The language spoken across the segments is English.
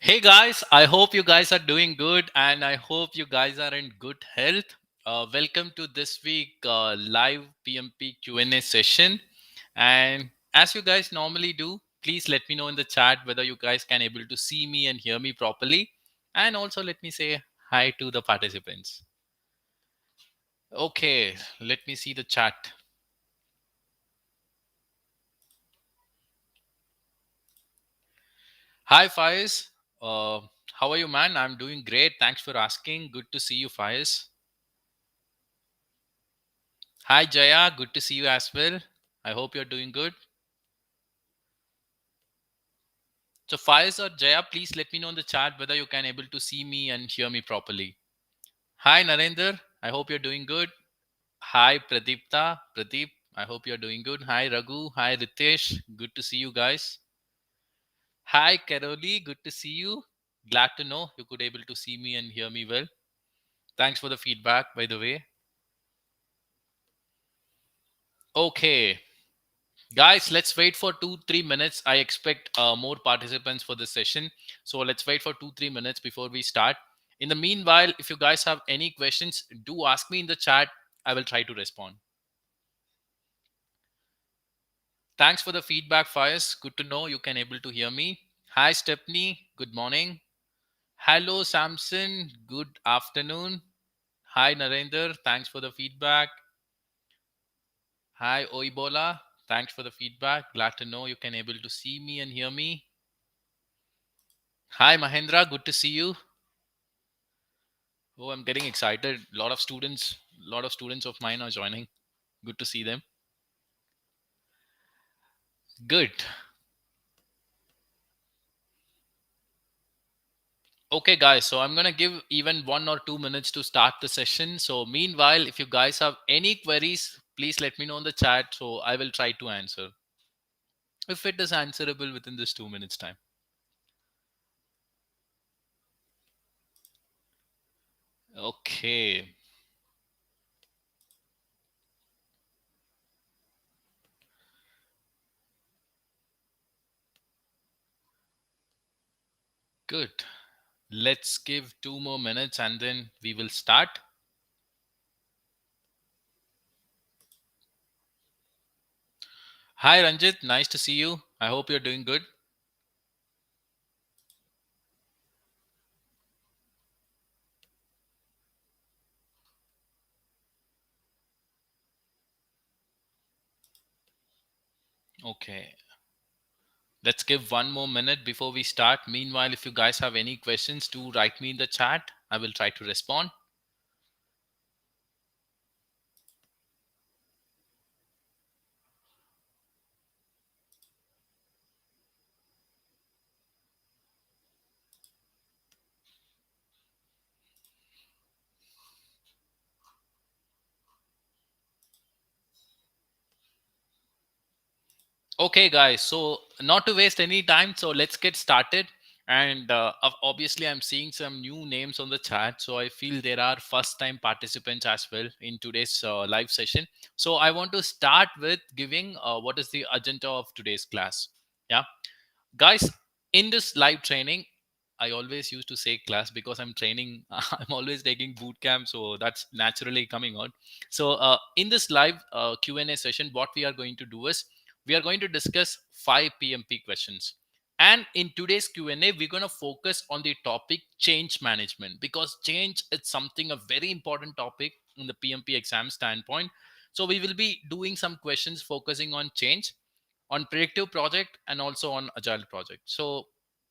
Hey guys, I hope you guys are doing good and I hope you guys are in good health. Welcome to this week live PMP Q&A session. And as you guys normally do, please let me know in the chat whether you guys can able to see me and hear me properly. And also let me say hi to the participants. Okay, let me see the chat. Hi Faiz. How are you, man? I'm doing great. Thanks for asking. Good to see you, Faiz. Hi Jaya, good to see you as well. I hope you're doing good. So Faiz or Jaya, please let me know in the chat whether you can able to see me and hear me properly. Hi Narendra, I hope you're doing good. Hi Pradeep, I hope you're doing good. Hi Raghu, hi Ritesh, good to see you guys. Hi Caroli, good to see you. Glad to know you could able to see me and hear me well. Thanks for the feedback, by the way. Okay, guys, let's wait for 2-3 minutes. I expect more participants for this session. So let's wait for 2-3 minutes before we start. In the meanwhile, if you guys have any questions, do ask me in the chat. I will try to respond. Thanks for the feedback, Faiz. Good to know you can able to hear me. Hi, Stephanie. Good morning. Hello, Samson. Good afternoon. Hi, Narendra. Thanks for the feedback. Hi, Oibola. Thanks for the feedback. Glad to know you can able to see me and hear me. Hi, Mahendra. Good to see you. Oh, I'm getting excited. A lot of students of mine are joining. Good to see them. Good. Okay, guys. So I'm going to give even 1 or 2 minutes to start the session. So meanwhile, if you guys have any queries, please let me know in the chat. So I will try to answer if it is answerable within this 2 minutes time. Okay. Good. Let's give 2 more minutes and then we will start. Hi, Ranjit. Nice to see you. I hope you're doing good. Okay. Let's give 1 more minute before we start. Meanwhile, if you guys have any questions, do write me in the chat. I will try to respond. Okay, guys. So, not to waste any time, so let's get started. And obviously, I'm seeing some new names on the chat. So, I feel there are first time participants as well in today's live session. So, I want to start with giving what is the agenda of today's class. Yeah. Guys, in this live training, I always used to say class because I'm training. I'm always taking boot camp, so that's naturally coming out. So in this live Q&A session, what we are going to do is we are going to discuss 5 PMP questions. And in today's Q&A, we're going to focus on the topic change management, because change is something a very important topic in the PMP exam standpoint. So we will be doing some questions focusing on change, on predictive project, and also on agile project. So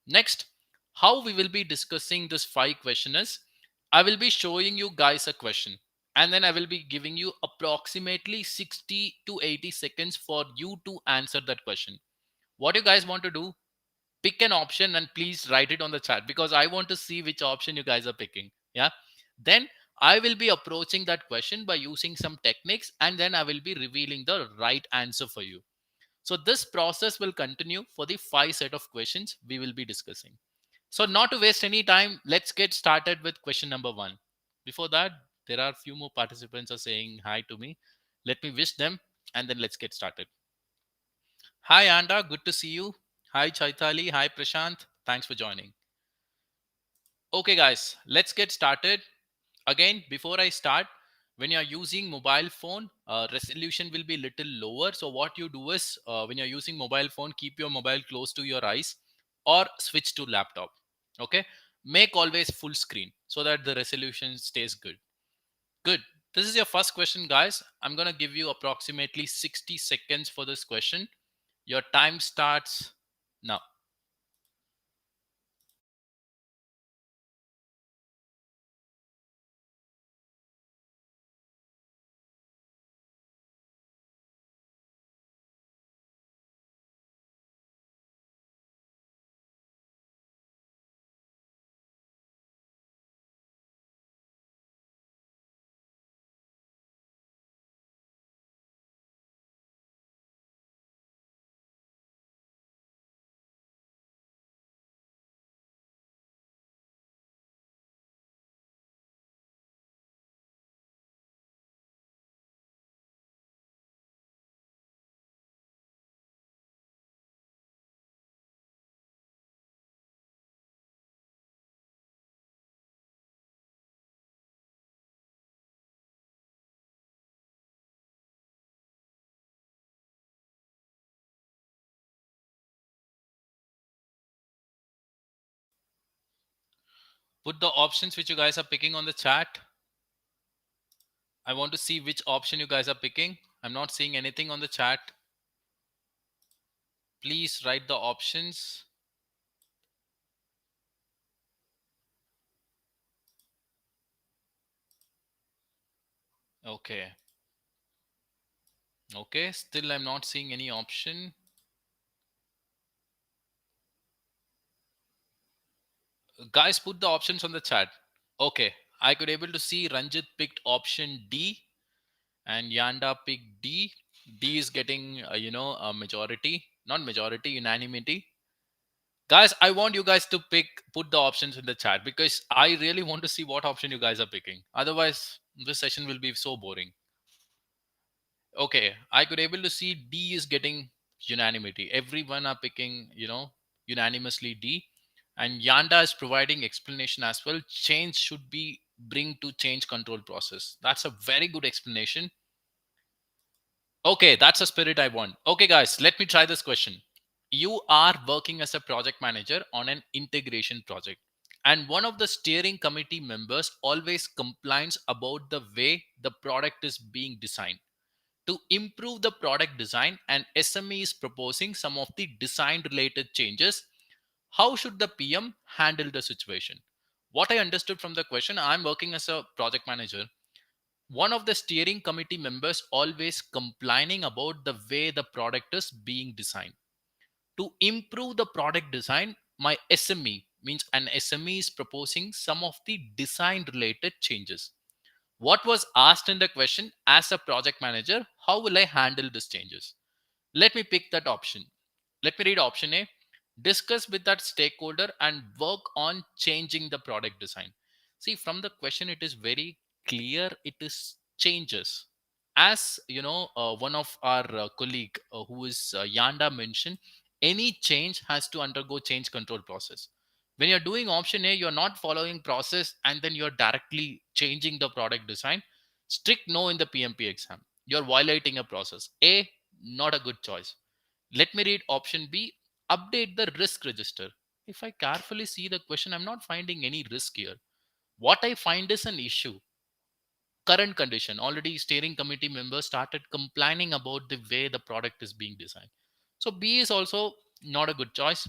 next, how we will be discussing this 5 question is, I will be showing you guys a question, and then I will be giving you approximately 60 to 80 seconds for you to answer that question. What you guys want to do, pick an option and please write it on the chat, because I want to see which option you guys are picking. Yeah, then I will be approaching that question by using some techniques, and then I will be revealing the right answer for you. So this process will continue for the 5 set of questions we will be discussing. So not to waste any time, let's get started with question number 1. Before that, there are few more participants are saying hi to me. Let me wish them and then let's get started. Hi Anda, good to see you. Hi Chaitali, hi Prashant. Thanks for joining. Okay, guys, let's get started. Again, before I start, when you're using mobile phone, resolution will be little lower. So what you do is, when you're using mobile phone, keep your mobile close to your eyes or switch to laptop. Okay, make always full screen so that the resolution stays good. Good. This is your first question, guys. I'm gonna give you approximately 60 seconds for this question. Your time starts now. Put the options which you guys are picking on the chat. I want to see which option you guys are picking. I'm not seeing anything on the chat. Please write the options. Okay. Okay. Still, I'm not seeing any option. Guys, put the options on the chat. Okay. I could able to see Ranjit picked option D and Yanda picked D. D is getting, a majority, not majority, unanimity. Guys, I want you guys to put the options in the chat because I really want to see what option you guys are picking. Otherwise, this session will be so boring. Okay, I could able to see D is getting unanimity. Everyone are picking, unanimously D. And Yanda is providing explanation as well. Change should be bring to change control process. That's a very good explanation. Okay, that's a spirit I want. Okay, guys, let me try this question. You are working as a project manager on an integration project, and one of the steering committee members always complains about the way the product is being designed. To improve the product design, and SME is proposing some of the design related changes. How should the PM handle the situation? What I understood from the question, I'm working as a project manager. One of the steering committee members always complaining about the way the product is being designed. To improve the product design, my SME means an SME is proposing some of the design related changes. What was asked in the question, as a project manager, how will I handle these changes? Let me pick that option. Let me read option A. Discuss with that stakeholder and work on changing the product design. See, from the question, it is very clear. It is changes. As you know, one of our colleague who is Yanda mentioned, any change has to undergo change control process. When you're doing option A, you're not following process and then you're directly changing the product design. Strict no in the PMP exam. You're violating a process. A, not a good choice. Let me read option B. Update the risk register. If I carefully see the question, I'm not finding any risk here. What I find is an issue. Current condition. Already steering committee members started complaining about the way the product is being designed. So B is also not a good choice.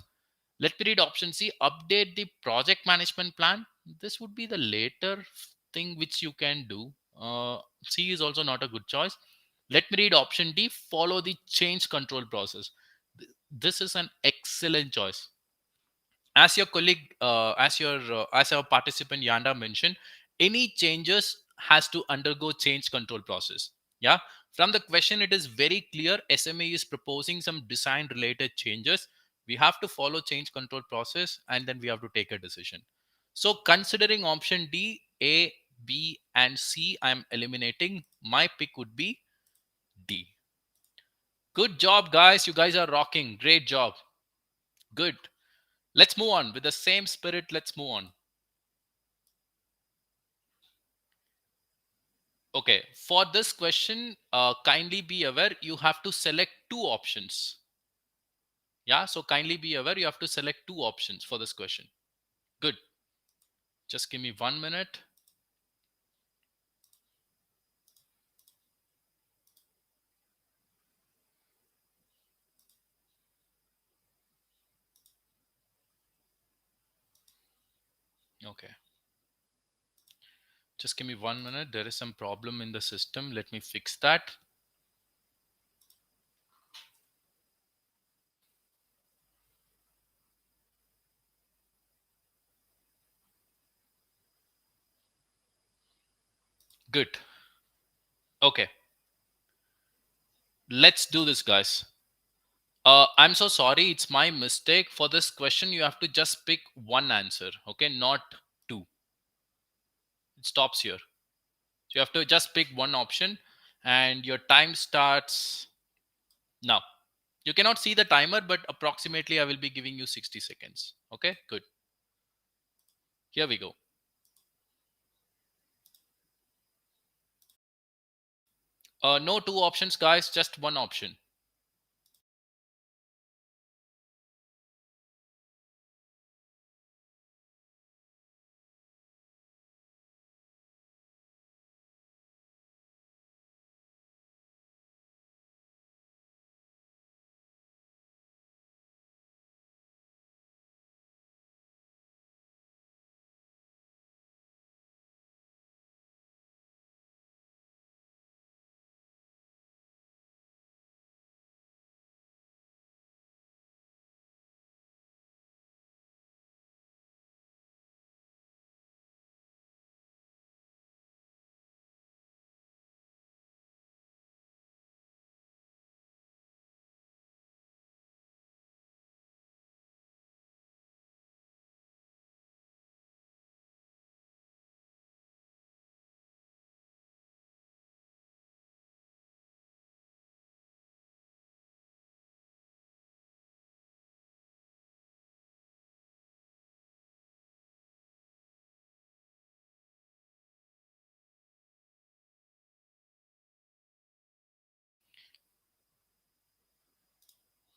Let me read option C. Update the project management plan. This would be the later thing which you can do. C is also not a good choice. Let me read option D. Follow the change control process. This is an excellent choice. As your colleague, as our participant Yanda mentioned, any changes has to undergo change control process. Yeah, from the question it is very clear. SME is proposing some design related changes. We have to follow change control process and then we have to take a decision. So considering option D, A, B and C, I'm eliminating. My pick would be D. Good job, guys. You guys are rocking. Great job. Good. Let's move on with the same spirit. Let's move on. Okay, for this question, kindly be aware you have to select two options. Yeah, so kindly be aware you have to select two options for this question. Good. Just give me 1 minute. Okay. Just give me 1 minute. There is some problem in the system. Let me fix that. Good. Okay. Let's do this, guys. I'm so sorry. It's my mistake. For this question, you have to just pick one answer. Okay, not two. It stops here. So you have to just pick one option, and your time starts now. You cannot see the timer, but approximately I will be giving you 60 seconds. Okay, good. Here we go. No two options, guys, just one option.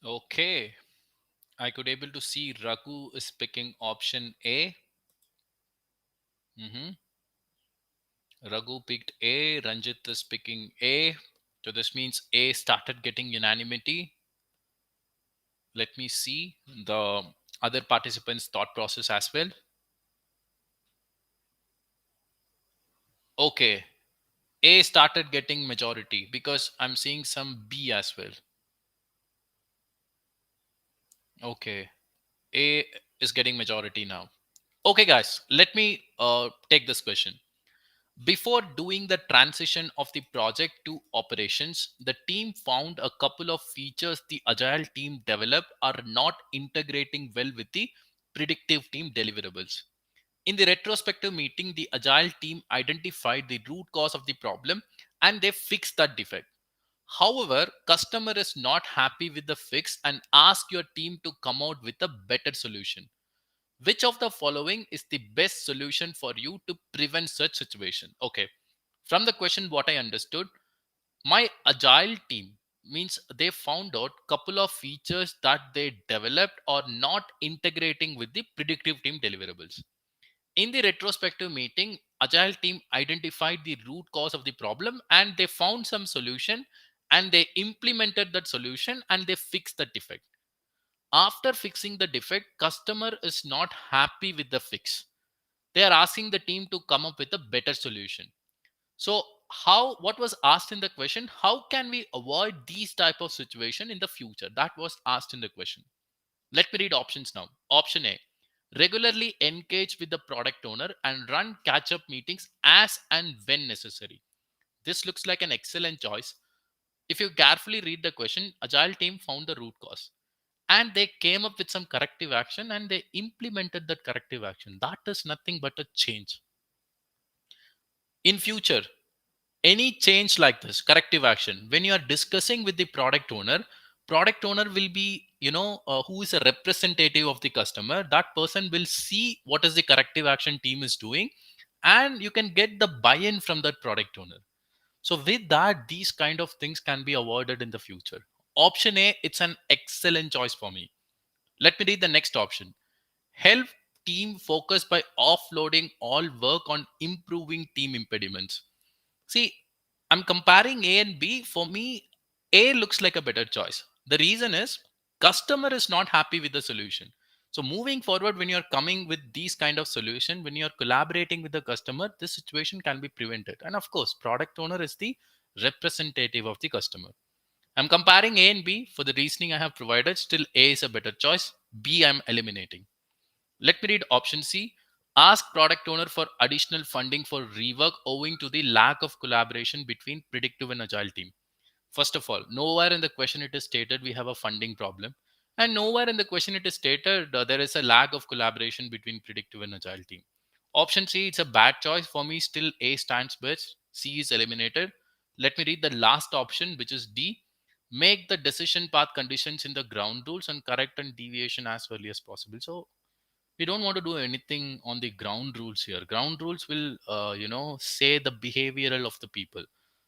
Okay. I could able to see Raghu is picking option A. hmm Raghu picked A. Ranjit is picking A. So this means A started getting unanimity. Let me see the other participants' thought process as well. Okay. A started getting majority because I'm seeing some B as well. Okay. A is getting majority now. Okay, guys, let me take this question. Before doing the transition of the project to operations, the team found a couple of features the agile team developed are not integrating well with the predictive team deliverables. In the retrospective meeting, the agile team identified the root cause of the problem and they fixed that defect. However, customer is not happy with the fix and ask your team to come out with a better solution. Which of the following is the best solution for you to prevent such situation? Okay, from the question what I understood, my agile team means they found out couple of features that they developed are not integrating with the predictive team deliverables. In the retrospective meeting, agile team identified the root cause of the problem and they found some solution and they implemented that solution and they fixed the defect. After fixing the defect, customer is not happy with the fix. They are asking the team to come up with a better solution. So how, what was asked in the question, how can we avoid these type of situation in the future? That was asked in the question. Let me read options now. Option A, regularly engage with the product owner and run catch up meetings as and when necessary. This looks like an excellent choice. If you carefully read the question, agile team found the root cause and they came up with some corrective action and they implemented that corrective action. That is nothing but a change. In future, any change like this corrective action, when you are discussing with the product owner will be, who is a representative of the customer. That person will see what is the corrective action team is doing and you can get the buy-in from that product owner. So with that, these kind of things can be avoided in the future. Option A, it's an excellent choice for me. Let me read the next option. Help team focus by offloading all work on improving team impediments. See, I'm comparing A and B. For me, A looks like a better choice. The reason is customer is not happy with the solution. So moving forward, when you're coming with these kind of solution, when you're collaborating with the customer, this situation can be prevented. And of course, product owner is the representative of the customer. I'm comparing A and B for the reasoning I have provided. Still, A is a better choice. B, I'm eliminating. Let me read option C. Ask product owner for additional funding for rework owing to the lack of collaboration between predictive and agile team. First of all, nowhere in the question it is stated we have a funding problem. And nowhere in the question it is stated there is a lack of collaboration between predictive and agile team. Option C, it's a bad choice. For me, still A stands best. C is eliminated. Let me read the last option, which is D. Make the decision path conditions in the ground rules and correct and deviation as early as possible. So we don't want to do anything on the ground rules here. Ground rules will say the behavioral of the people.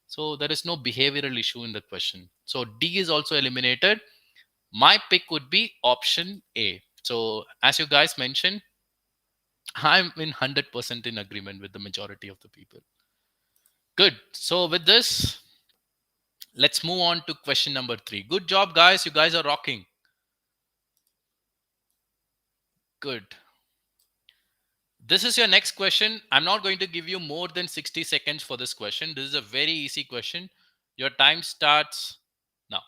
So there is no behavioral issue in the question. So D is also eliminated. My pick would be option A. So as you guys mentioned, I'm in 100% in agreement with the majority of the people. Good. So with this, let's move on to question number 3. Good job, guys. You guys are rocking. Good. This is your next question. I'm not going to give you more than 60 seconds for this question. This is a very easy question. Your time starts now.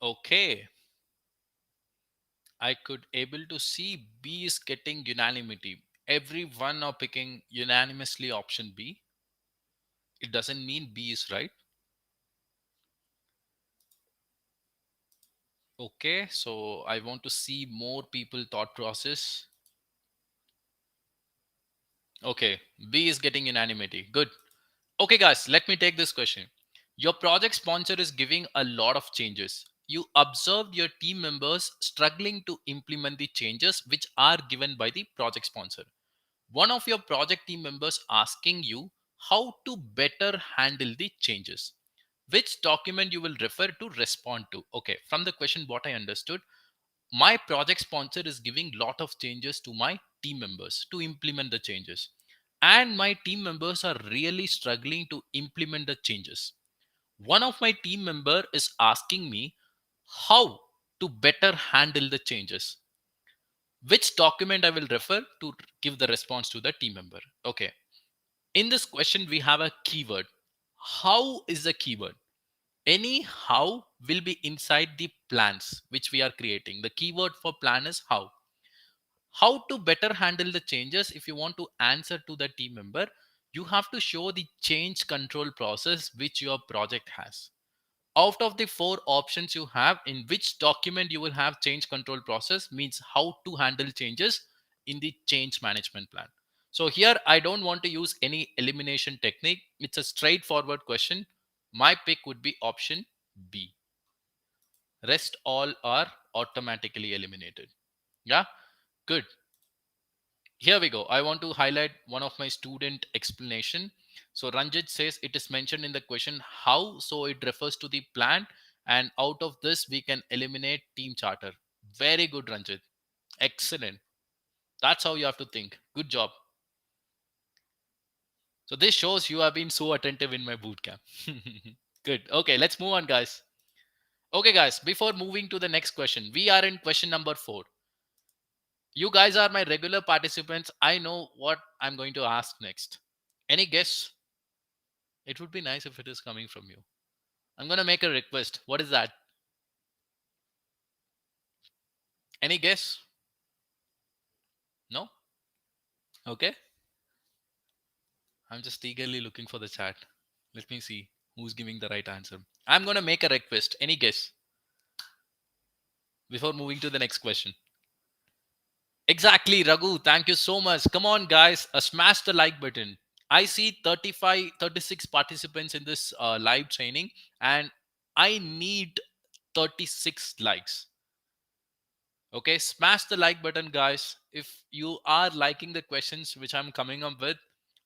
Okay. I could able to see B is getting unanimity. Everyone are picking unanimously option B. It doesn't mean B is right. Okay. So I want to see more people thought process. Okay. B is getting unanimity. Good. Okay, guys, let me take this question. Your project sponsor is giving a lot of changes. You observed your team members struggling to implement the changes which are given by the project sponsor. One of your project team members asking you how to better handle the changes. Which document you will refer to respond to? Okay, from the question, what I understood, my project sponsor is giving lot of changes to my team members to implement the changes, and my team members are really struggling to implement the changes. One of my team member is asking me how to better handle the changes. Which document I will refer to give the response to the team member? Okay, in this question we have a keyword. How is the keyword? Any how will be inside the plans which we are creating. The keyword for plan is how to better handle the changes. If you want to answer to the team member, you have to show the change control process which your project has. Out of the four options you have, in which document you will have change control process means how to handle changes in the change management plan. So here I don't want to use any elimination technique. It's a straightforward question. My pick would be option B. Rest all are automatically eliminated. Yeah, good. Here we go. I want to highlight one of my student explanation. So Ranjit says it is mentioned in the question how, so it refers to the plan, and out of this we can eliminate team charter. Very good, Ranjit. Excellent. That's how you have to think. Good job. So this shows you have been so attentive in my boot camp. Good. Okay, let's move on, guys. Okay, guys, before moving to the next question, we are in question number 4. You guys are my regular participants. I know what I'm going to ask next. Any guess? It would be nice if it is coming from you. I'm going to make a request. What is that? Any guess? No? Okay. I'm just eagerly looking for the chat. Let me see who's giving the right answer. I'm going to make a request. Any guess before moving to the next question? Exactly, Raghu. Thank you so much. Come on, guys. Smash the like button. I see 35, 36 participants in this live training, and I need 36 likes. Okay, smash the like button, guys. If you are liking the questions which I'm coming up with,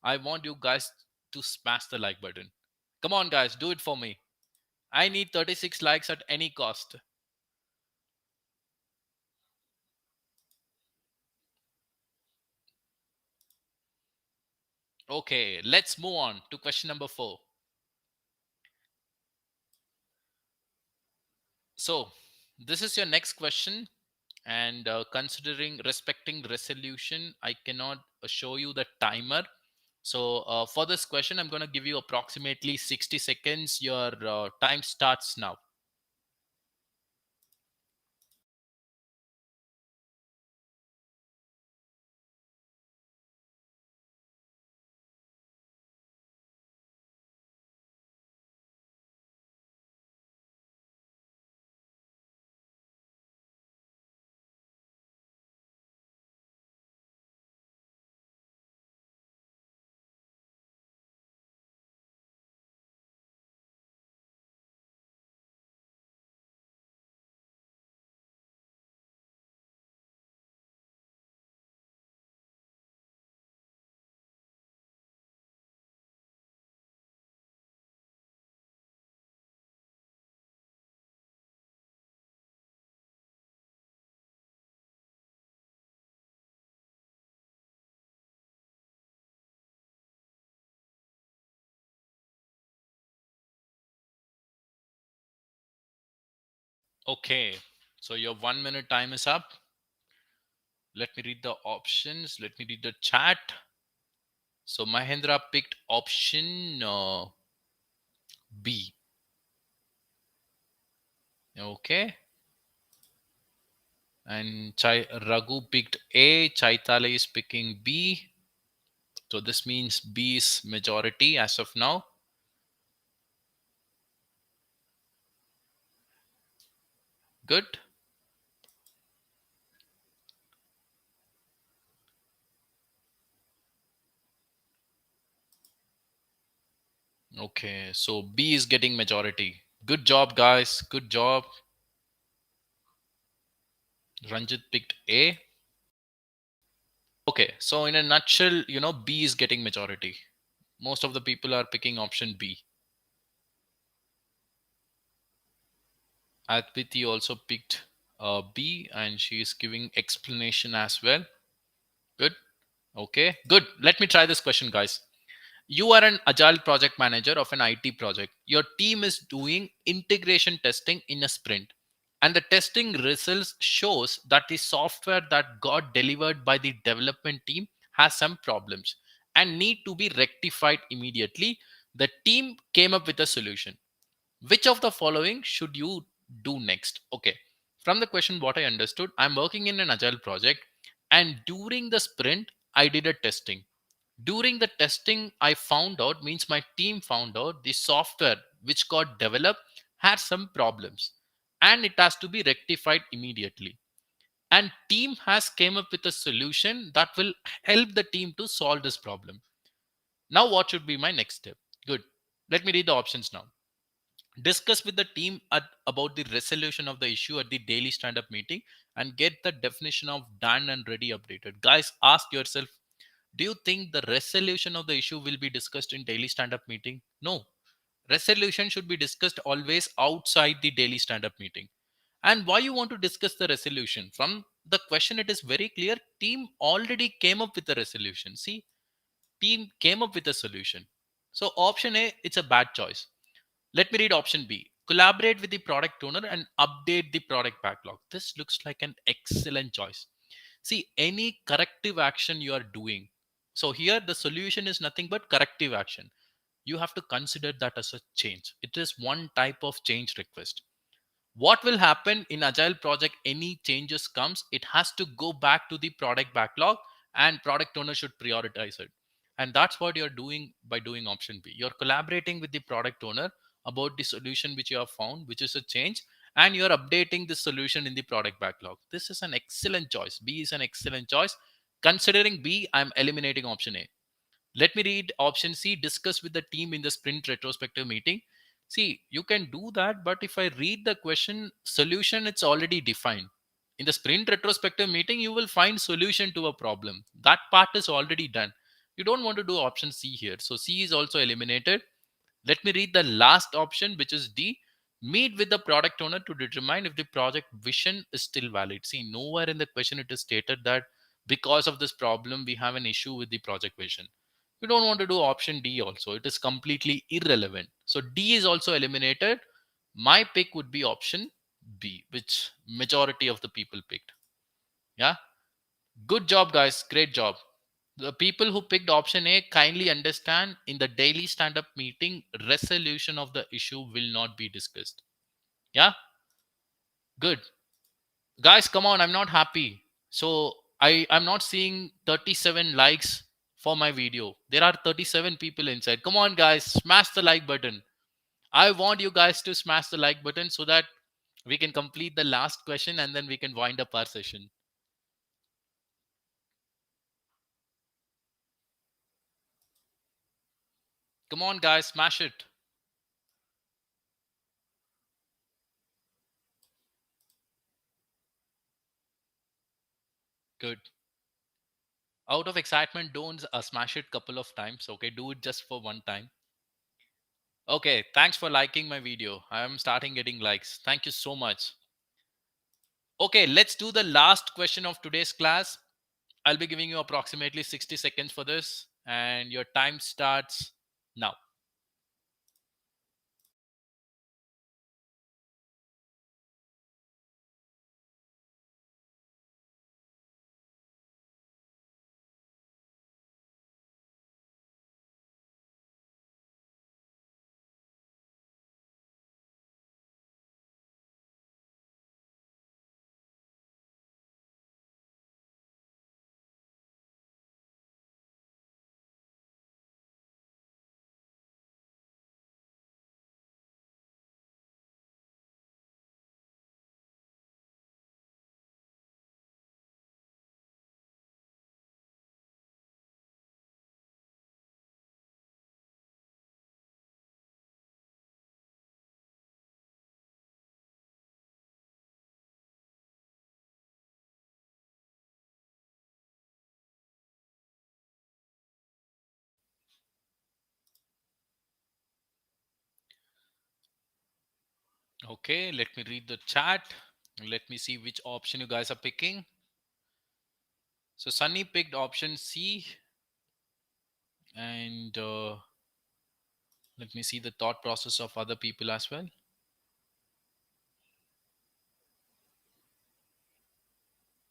I want you guys to smash the like button. Come on, guys, do it for me. I need 36 likes at any cost. Okay, let's move on to question number 4. So, this is your next question. And considering respecting resolution, I cannot show you the timer. So for this question, I'm going to give you approximately 60 seconds. Your time starts now. Okay, so your 1 minute time is up. Let me read the options. Let me read the chat. So Mahendra picked option B. Okay. And Raghu picked A. Chaitala is picking B. So this means B is majority as of now. Good. Okay, so B is getting majority. Good job, guys. Good job. Ranjit picked A. Okay, so in a nutshell, B is getting majority. Most of the people are picking option B. Adviti also picked B, and she is giving explanation as well. Good. Okay, good. Let me try this question, guys. You are an agile project manager of an IT project. Your team is doing integration testing in a sprint, and the testing results shows that the software that got delivered by the development team has some problems and need to be rectified immediately. The team came up with a solution. Which of the following should you do next? Okay, from the question what I understood, I'm working in an agile project, and during the sprint I did a testing. During the testing I found out, means my team found out, the software which got developed had some problems, and it has to be rectified immediately, and team has came up with a solution that will help the team to solve this problem. Now what should be my next step? Good. Let me read the options now. Discuss with the team about the resolution of the issue at the daily stand up meeting and get the definition of done and ready updated. Guys, ask yourself, do you think the resolution of the issue will be discussed in daily stand up meeting? No. Resolution should be discussed always outside the daily stand up meeting. And why you want to discuss the resolution? From the question, it is very clear. Team already came up with the resolution. See, team came up with a solution. So option A, it's a bad choice. Let me read option B. Collaborate with the product owner and update the product backlog. This looks like an excellent choice. See, any corrective action you are doing. So here the solution is nothing but corrective action. You have to consider that as a change. It is one type of change request. What will happen in agile project, any changes comes, it has to go back to the product backlog, and product owner should prioritize it. And that's what you're doing by doing option B. You're collaborating with the product owner about the solution which you have found, which is a change, and you're updating the solution in the product backlog. This is an excellent choice. B is an excellent choice. Considering B, I'm eliminating option A. Let me read option C. Discuss with the team in the sprint retrospective meeting. See, you can do that, but if I read the question solution, it's already defined. In the sprint retrospective meeting, you will find solution to a problem. That part is already done. You don't want to do option C here. So C is also eliminated. Let me read the last option, which is D. Meet with the product owner to determine if the project vision is still valid. See, nowhere in the question it is stated that because of this problem, we have an issue with the project vision. You don't want to do option D also. It is completely irrelevant. So D is also eliminated. My pick would be option B, which majority of the people picked. Yeah. Good job, guys. Great job. The people who picked option A kindly understand in the daily stand up meeting, resolution of the issue will not be discussed. Yeah. Good. Guys, come on. I'm not happy. So I'm not seeing 37 likes for my video. There are 37 people inside. Come on, guys. Smash the like button. I want you guys to smash the like button so that we can complete the last question and then we can wind up our session. Come on, guys. Smash it. Good. Out of excitement, don't smash it couple of times. Okay, do it just for one time. Okay, thanks for liking my video. I am starting getting likes. Thank you so much. Okay, let's do the last question of today's class. I'll be giving you approximately 60 seconds for this, and your time starts now. Okay, let me read the chat. Let me see which option you guys are picking. So Sunny picked option C, and let me see the thought process of other people as well.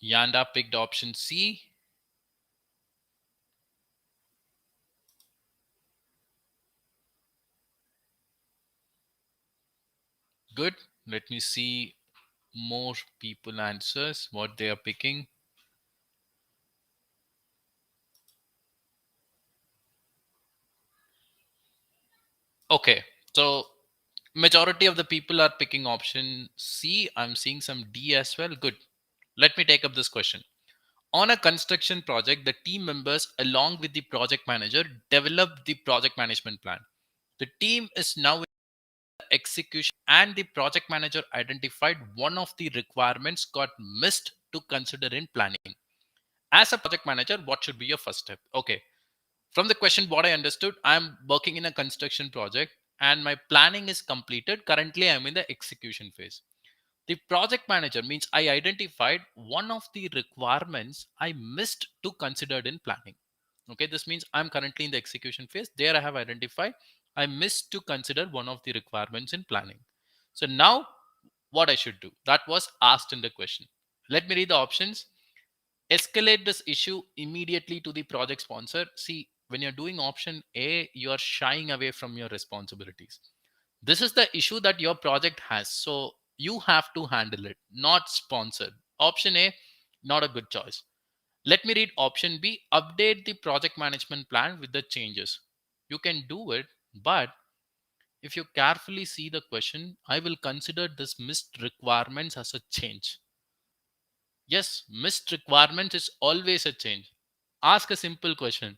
Yanda picked option C. Good. Let me see more people answers, what they are picking. Okay. So majority of the people are picking option C. I'm seeing some D as well. Good. Let me take up this question. On a construction project, the team members, along with the project manager, develop the project management plan. The team is now in execution, and the project manager identified one of the requirements got missed to consider in planning. As a project manager, what should be your first step? Okay. From the question, what I understood, I'm working in a construction project and my planning is completed. Currently, I'm in the execution phase. The project manager means I identified one of the requirements I missed to consider in planning. Okay, this means I'm currently in the execution phase. There I have identified I missed to consider one of the requirements in planning. So now what I should do? That was asked in the question. Let me read the options. Escalate this issue immediately to the project sponsor. See, when you're doing option A, you are shying away from your responsibilities. This is the issue that your project has. So you have to handle it, not sponsored. Option A, not a good choice. Let me read option B. Update the project management plan with the changes. You can do it, but if you carefully see the question, I will consider this missed requirements as a change. Yes, missed requirement is always a change. Ask a simple question.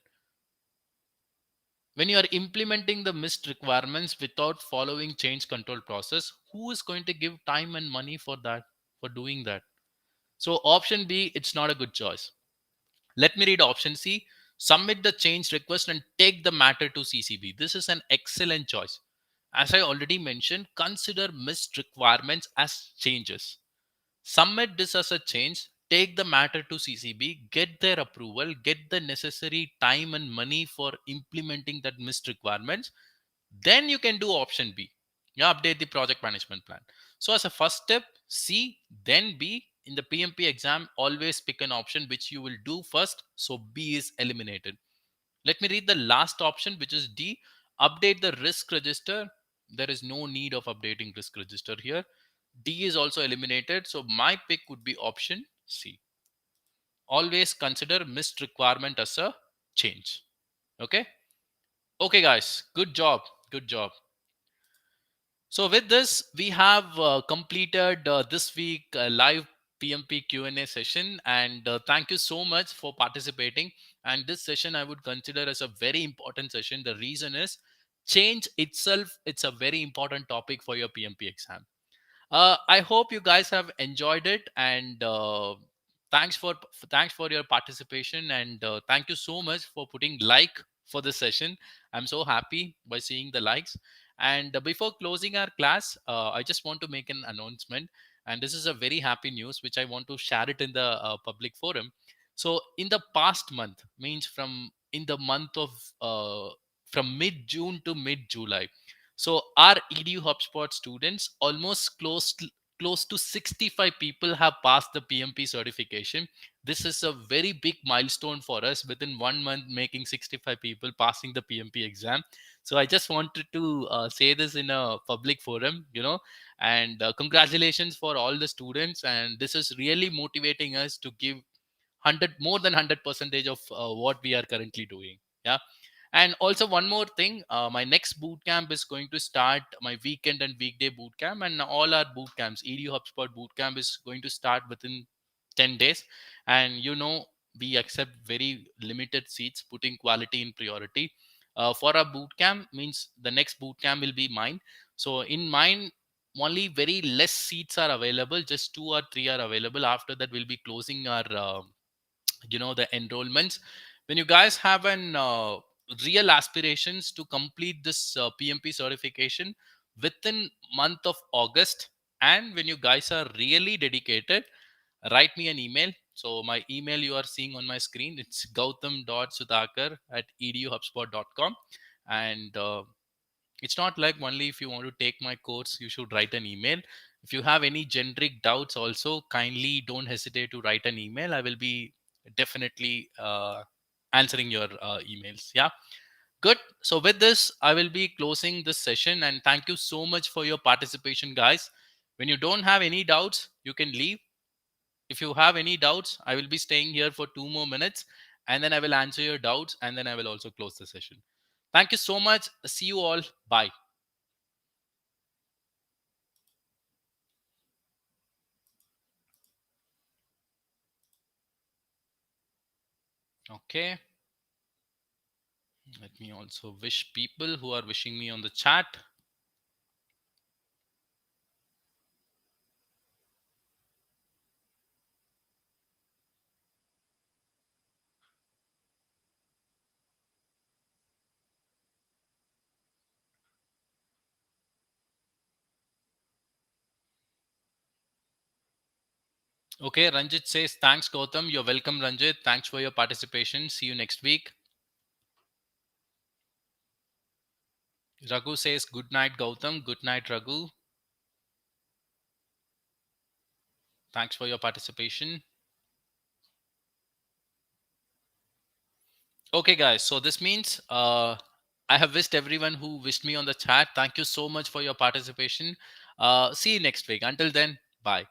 When you are implementing the missed requirements without following change control process, who is going to give time and money for that, for doing that? So option B, it's not a good choice. Let me read option C. Submit the change request and take the matter to CCB. This is an excellent choice. As I already mentioned, consider missed requirements as changes. Submit this as a change, take the matter to CCB, get their approval, get the necessary time and money for implementing that missed requirements. Then you can do option B. Yeah, update the project management plan. So as a first step, C, then B. In the PMP exam, always pick an option which you will do first. So B is eliminated. Let me read the last option, which is D. Update the risk register. There is no need of updating risk register here. D is also eliminated. So my pick would be option C. Always consider missed requirement as a change. Okay. Okay, guys. Good job. Good job. So with this, we have completed this week live PMP Q&A session, and thank you so much for participating. And this session I would consider as a very important session. The reason is change itself. It's a very important topic for your PMP exam. I hope you guys have enjoyed it, and thanks for your participation, and thank you so much for putting like for the session. I'm so happy by seeing the likes. And before closing our class, I just want to make an announcement, and this is a very happy news which I want to share it in the public forum. So in the past month, means from in the month of from mid June to mid July, so our EduHubSpot students, almost close to 65 people have passed the PMP certification. This is a very big milestone for us, within 1 month making 65 people passing the PMP exam. So I just wanted to say this in a public forum, and congratulations for all the students. And this is really motivating us to give 100 more than 100 percentage of what we are currently doing. Yeah. And also one more thing, my next boot camp is going to start, my weekend and weekday boot camp, and all our boot camps, EduHubSpot boot camp is going to start within 10 days. And we accept very limited seats, putting quality in priority. For our boot camp means the next boot camp will be mine. So in mine, only very less seats are available, just 2 or 3 are available. After that, we'll be closing our the enrollments. When you guys have an real aspirations to complete this PMP certification within month of August, and when you guys are really dedicated, write me an email. So my email you are seeing on my screen, it's gautham.sudakar at eduhubspot.com. And it's not like only if you want to take my course you should write an email. If you have any generic doubts also, kindly don't hesitate to write an email. I will be definitely answering your emails. Yeah, good. So with this, I will be closing this session, and thank you so much for your participation, guys. When you don't have any doubts, you can leave. If you have any doubts, I will be staying here for 2 more minutes, and then I will answer your doubts, and then I will also close the session. Thank you so much. See you all. Bye. Okay. Let me also wish people who are wishing me on the chat. Okay, Ranjit says, thanks, Gautam. You're welcome, Ranjit. Thanks for your participation. See you next week. Raghu says, good night, Gautam. Good night, Raghu. Thanks for your participation. Okay, guys. So this means I have wished everyone who wished me on the chat. Thank you so much for your participation. See you next week. Until then, bye.